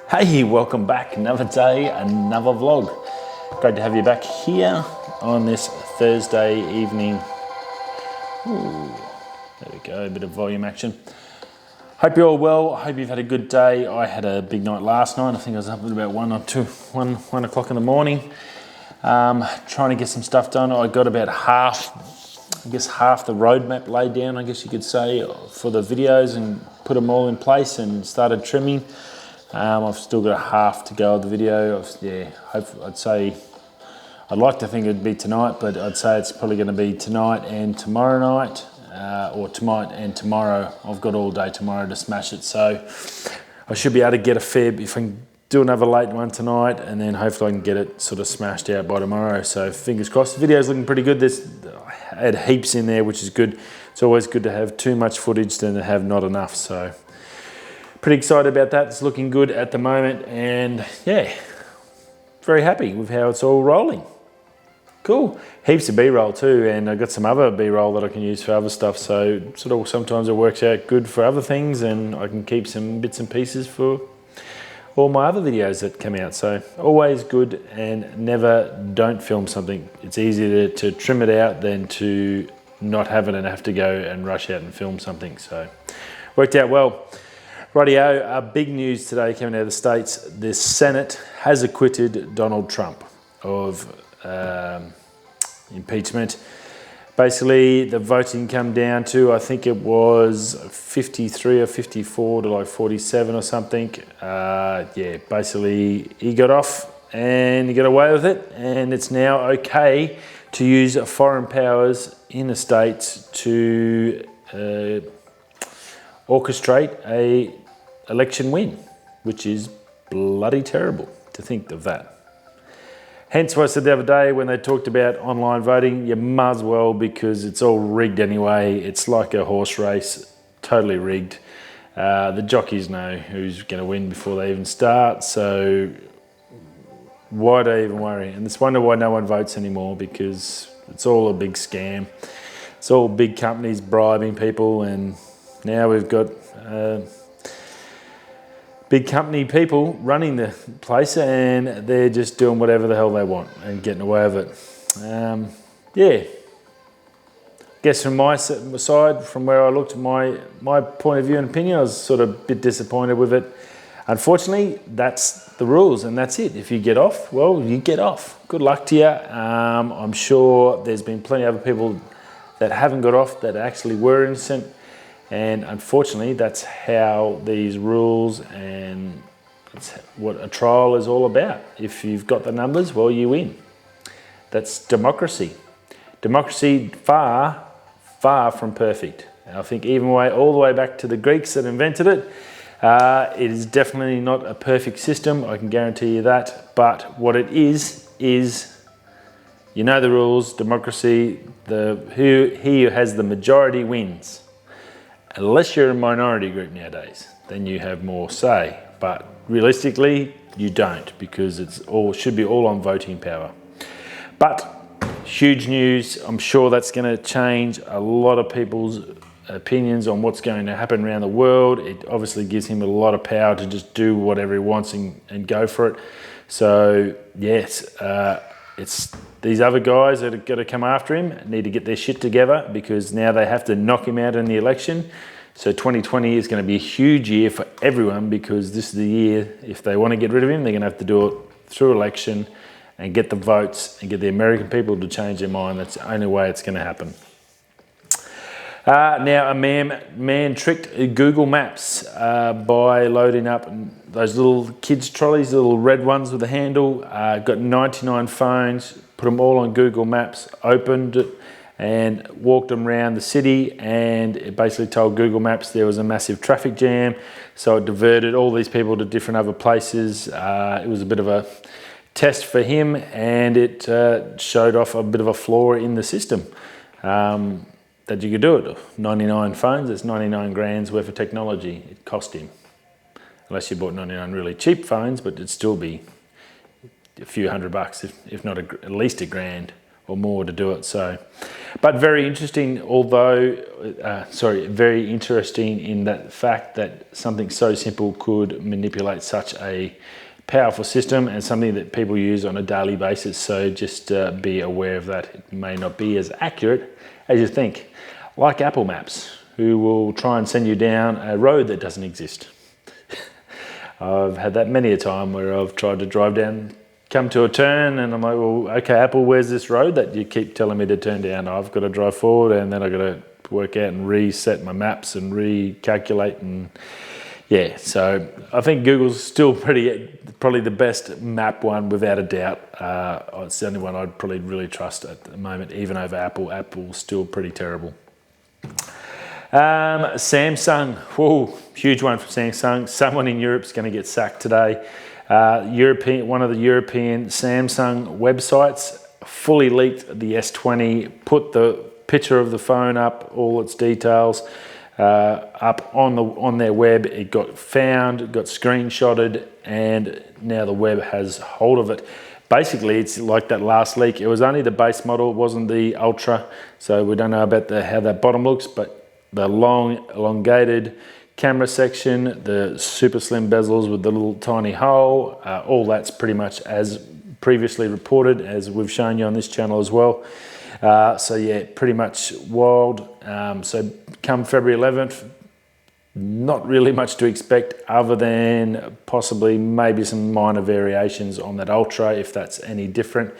Hey, welcome back. Another day, another vlog. Great to have you back here on this Thursday evening. Ooh, there we go, a bit of volume action. Hope you're all well. Hope you've had a good day. I had a big night last night. I think I was up at about 1 o'clock in the morning, trying to get some stuff done. I got about half the roadmap laid down, I guess you could say, for the videos, and put them all in place and started trimming. I've still got a half to go of the video. I'd like to think it'd be tonight, but I'd say it's probably going to be tonight and tomorrow night, or tonight and tomorrow. I've got all day tomorrow to smash it, so I should be able to get a fair bit. If I can do another late one tonight, and then hopefully I can get it sort of smashed out by tomorrow. So fingers crossed. The video's looking pretty good. I had heaps in there, which is good. It's always good to have too much footage than to have not enough. So pretty excited about that. It's looking good at the moment, and yeah, very happy with how it's all rolling. Cool. Heaps of B-roll too, and I've got some other B-roll that I can use for other stuff, so sort of sometimes it works out good for other things, and I can keep some bits and pieces for all my other videos that come out. So always good, and never don't film something. It's easier to trim it out than to not have it and have to go and rush out and film something. So worked out well. Rightio, big news today coming out of the States. The Senate has acquitted Donald Trump of impeachment. Basically, the voting come down to, I think it was 53 or 54 to like 47 or something. Yeah, basically he got off and he got away with it, and it's now okay to use foreign powers in the States to orchestrate a election win, which is bloody terrible to think of that. Hence what I said the other day when they talked about online voting, you might as well, because it's all rigged anyway. It's like a horse race, totally rigged. The jockeys know who's going to win before they even start, so why do I even worry? And it's wonder why no one votes anymore, because it's all a big scam. It's all big companies bribing people, and now we've got big company people running the place, and they're just doing whatever the hell they want and getting away with it. Yeah, guess from my side, from where I looked, my point of view and opinion, I was sort of a bit disappointed with it. Unfortunately, that's the rules, and that's it. If you get off, well, you get off. Good luck to you. I'm sure there's been plenty of other people that haven't got off that actually were innocent. And unfortunately, that's how these rules, and that's what a trial is all about. If you've got the numbers, well, you win. That's democracy. Democracy, far, far from perfect. And I think even all the way back to the Greeks that invented it, it is definitely not a perfect system, I can guarantee you that. But what it is you know the rules, democracy, he who has the majority wins. Unless you're a minority group nowadays, then you have more say. But realistically, you don't, because should be all on voting power. But huge news. I'm sure that's going to change a lot of people's opinions on what's going to happen around the world. It obviously gives him a lot of power to just do whatever he wants and go for it. So yes, it's these other guys that are going to come after him need to get their shit together, because now they have to knock him out in the election. So 2020 is going to be a huge year for everyone, because this is the year, if they want to get rid of him, they're going to have to do it through election and get the votes and get the American people to change their mind. That's the only way it's going to happen. Now, a man tricked Google Maps by loading up those little kids' trolleys, the little red ones with a handle. Got 99 phones, put them all on Google Maps, opened it, and walked them around the city, and it basically told Google Maps there was a massive traffic jam, so it diverted all these people to different other places. It was a bit of a test for him, and it showed off a bit of a flaw in the system. That you could do it. 99 phones, it's 99 grand's worth of technology it cost him. Unless you bought 99 really cheap phones, but it'd still be a few $100, if not at least $1,000 or more to do it. So, But very interesting, very interesting in that fact that something so simple could manipulate such a powerful system, and something that people use on a daily basis. So just be aware of that. It may not be as accurate as you think. Like Apple Maps, who will try and send you down a road that doesn't exist. I've had that many a time where I've tried to drive down, come to a turn, and I'm like, well, okay, Apple, where's this road that you keep telling me to turn down? I've got to drive forward, and then I've got to work out and reset my maps and recalculate. And yeah, so I think Google's still probably the best map one without a doubt. It's the only one I'd probably really trust at the moment, even over Apple. Apple's still pretty terrible. Samsung, whoa, huge one from Samsung. Someone in Europe's going to get sacked today. One of the European Samsung websites fully leaked the S20, put the picture of the phone up, all its details up on their web. It got found, it got screenshotted, and now the web has hold of it. Basically, it's like that last leak. It was only the base model, it wasn't the Ultra, so we don't know about how that bottom looks, but the long, elongated camera section, the super slim bezels with the little tiny hole, all that's pretty much as previously reported, as we've shown you on this channel as well. So yeah, pretty much wild. So come February 11th, not really much to expect other than possibly maybe some minor variations on that Ultra, if that's any different.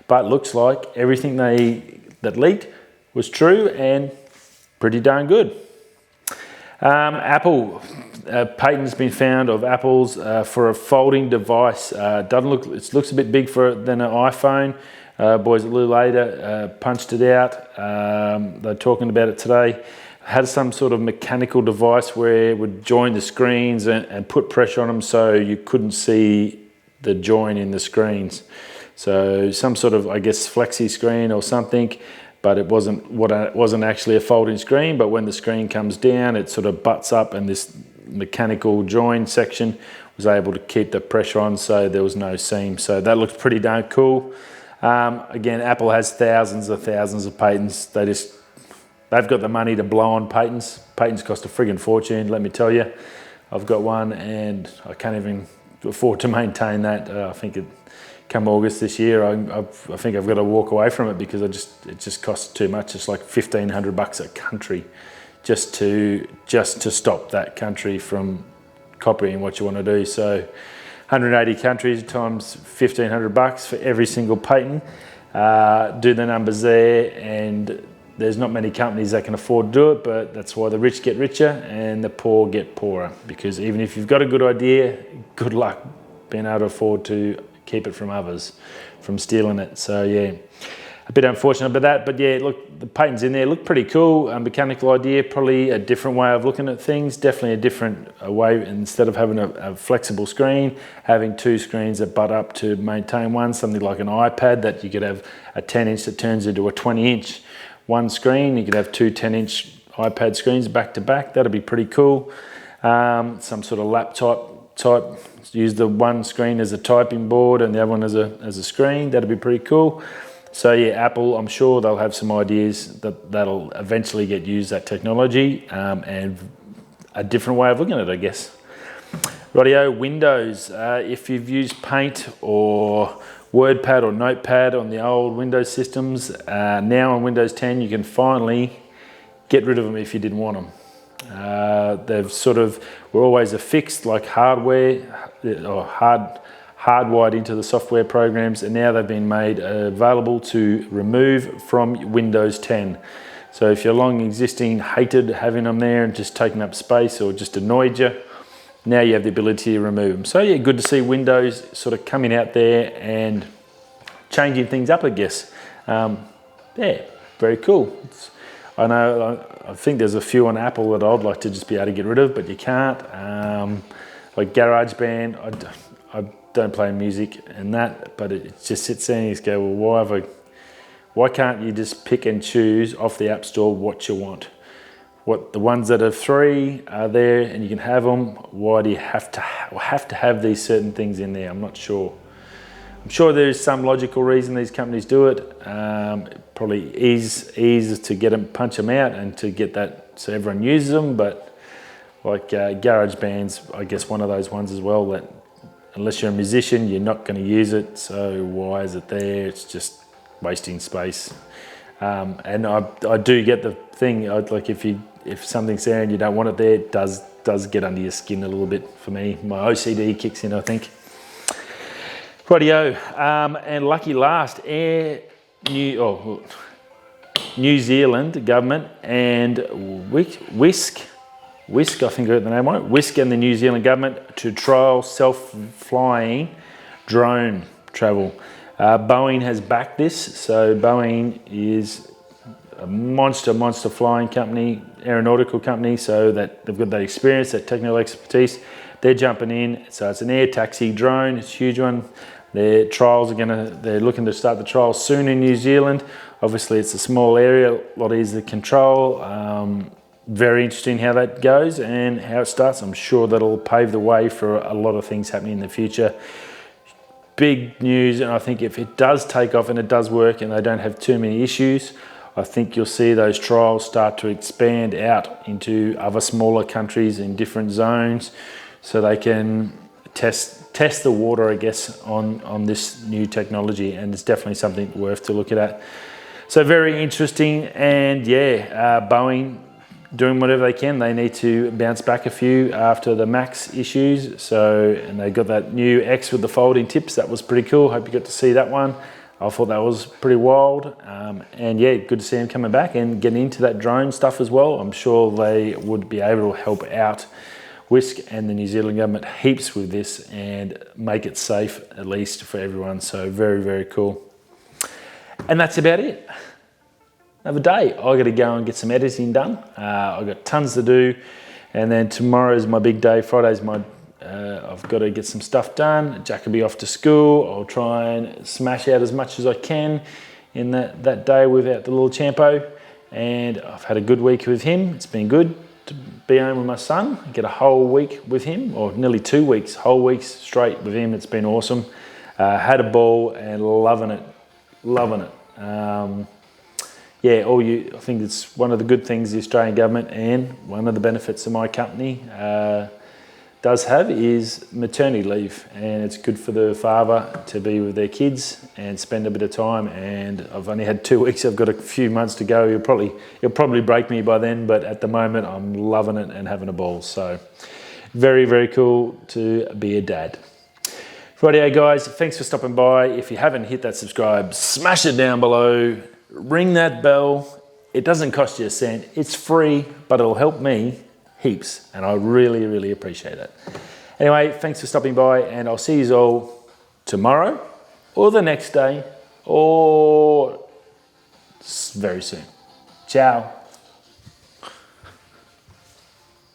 But looks like everything that leaked was true and pretty darn good. Apple, patent's been found of Apple's for a folding device. It looks a bit big than an iPhone. Boys at Lou later punched it out. They're talking about it today. Had some sort of mechanical device where it would join the screens and put pressure on them so you couldn't see the join in the screens. So some sort of, I guess, flexi screen or something. But it wasn't actually a folding screen, but when the screen comes down, it sort of butts up, and this mechanical join section was able to keep the pressure on, so there was no seam. So that looks pretty darn cool. Again, Apple has thousands of patents. They've got the money to blow on patents. Patents cost a friggin' fortune, let me tell you. I've got one and I can't even afford to maintain that. I think come August this year, I think I've got to walk away from it because it just costs too much. It's like $1,500 a country just to stop that country from copying what you want to do. So 180 countries times $1,500 for every single patent. Do the numbers there, and there's not many companies that can afford to do it, but that's why the rich get richer and the poor get poorer, because even if you've got a good idea, good luck being able to afford to keep it from others from stealing it. So yeah, a bit unfortunate about that, but yeah, look, the patents in there look pretty cool. Mechanical idea, probably a different way of looking at things, definitely a different way. Instead of having a flexible screen, having two screens that butt up to maintain one, something like an iPad, that you could have a 10-inch that turns into a 20-inch one screen. You could have two 10-inch iPad screens back to back. That'd be pretty cool. Some sort of laptop type, use the one screen as a typing board and the other one as a screen. That'd be pretty cool. So yeah, Apple, I'm sure they'll have some ideas that'll eventually get used, that technology, and a different way of looking at it, I guess. Rightio, Windows. If you've used Paint or WordPad or Notepad on the old Windows systems, now on Windows 10 you can finally get rid of them if you didn't want them. They've were always affixed like hardware or hardwired into the software programs, and now they've been made available to remove from Windows 10. So if you're long existing, hated having them there and just taking up space or just annoyed you, now you have the ability to remove them. So yeah, good to see Windows sort of coming out there and changing things up, I guess. Yeah, very cool. I think there's a few on Apple that I'd like to just be able to get rid of, but you can't. Like GarageBand, I don't play music and that, but it just sits there and you just go, well, why can't you just pick and choose off the App Store what you want? The ones that are free are there and you can have them. Why do you have to have these certain things in there? I'm not sure I'm sure there is some logical reason these companies do it. It probably ease to get them, punch them out, and to get that so everyone uses them. But like GarageBand's, I guess, one of those ones as well that unless you're a musician, you're not going to use it. So why is it there? It's just wasting space. And I do get the thing. Like if something's there and you don't want it there, it does get under your skin a little bit for me. My OCD kicks in, I think. Rightio, and lucky last, New Zealand government and Wisk, I think I got the name right, Wisk and the New Zealand government to trial self-flying drone travel. Boeing has backed this, so Boeing is a monster flying company, aeronautical company, so that they've got that experience, that technical expertise. They're jumping in, so it's an air taxi drone, it's a huge one. Their trials they're looking to start the trials soon in New Zealand. Obviously it's a small area, a lot easier to control. Very interesting how that goes and how it starts. I'm sure that'll pave the way for a lot of things happening in the future. Big news, and I think if it does take off and it does work and they don't have too many issues, I think you'll see those trials start to expand out into other smaller countries in different zones so they can test the water, I guess, on this new technology, and it's definitely something worth to look at. So very interesting, and yeah, Boeing doing whatever they can. They need to bounce back a few after the MAX issues. So, and they got that new X with the folding tips. That was pretty cool. Hope you got to see that one. I thought that was pretty wild. And yeah, good to see them coming back and getting into that drone stuff as well. I'm sure they would be able to help out Wisk and the New Zealand government heaps with this and make it safe, at least for everyone. So very, very cool. And that's about it. Another day. I got to go and get some editing done. I've got tons to do, and then tomorrow's my big day. Friday's my I've got to get some stuff done. Jack will be off to school. I'll try and smash out as much as I can in that day without the little champo. And I've had a good week with him. It's been good to be home with my son, get a whole week with him, or nearly 2 weeks, whole weeks straight with him. It's been awesome. Had a ball and loving it. Yeah, I think it's one of the good things the Australian government and one of the benefits of my company does have is maternity leave, and it's good for the father to be with their kids and spend a bit of time. And I've only had 2 weeks. I've got a few months to go. He'll probably break me by then, but at the moment I'm loving it and having a ball. So very, very cool to be a dad. Rightio guys, thanks for stopping by. If you haven't hit that subscribe, smash it down below. Ring that bell. It doesn't cost you a cent. It's free, but it'll help me heaps, and I really, really appreciate it. Anyway, thanks for stopping by, and I'll see you all tomorrow or the next day or very soon. Ciao.